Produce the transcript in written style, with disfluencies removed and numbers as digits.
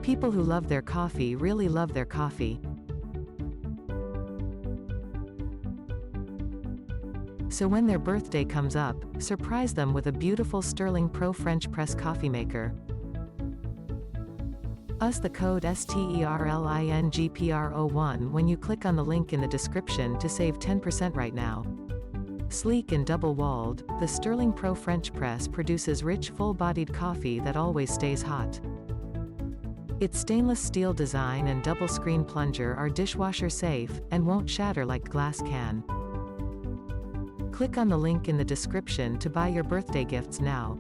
People who love their coffee really love their coffee. So when their birthday comes up, surprise them with a beautiful SterlingPro French press coffee maker. Use the code SterlingPro01 when you click on the link in the description to save 10% right now. Sleek and double-walled, the SterlingPro French press produces rich full-bodied coffee that always stays hot. Its stainless steel design and double-screen plunger are dishwasher safe, and won't shatter like glass can. Click on the link in the description to buy your birthday gifts now.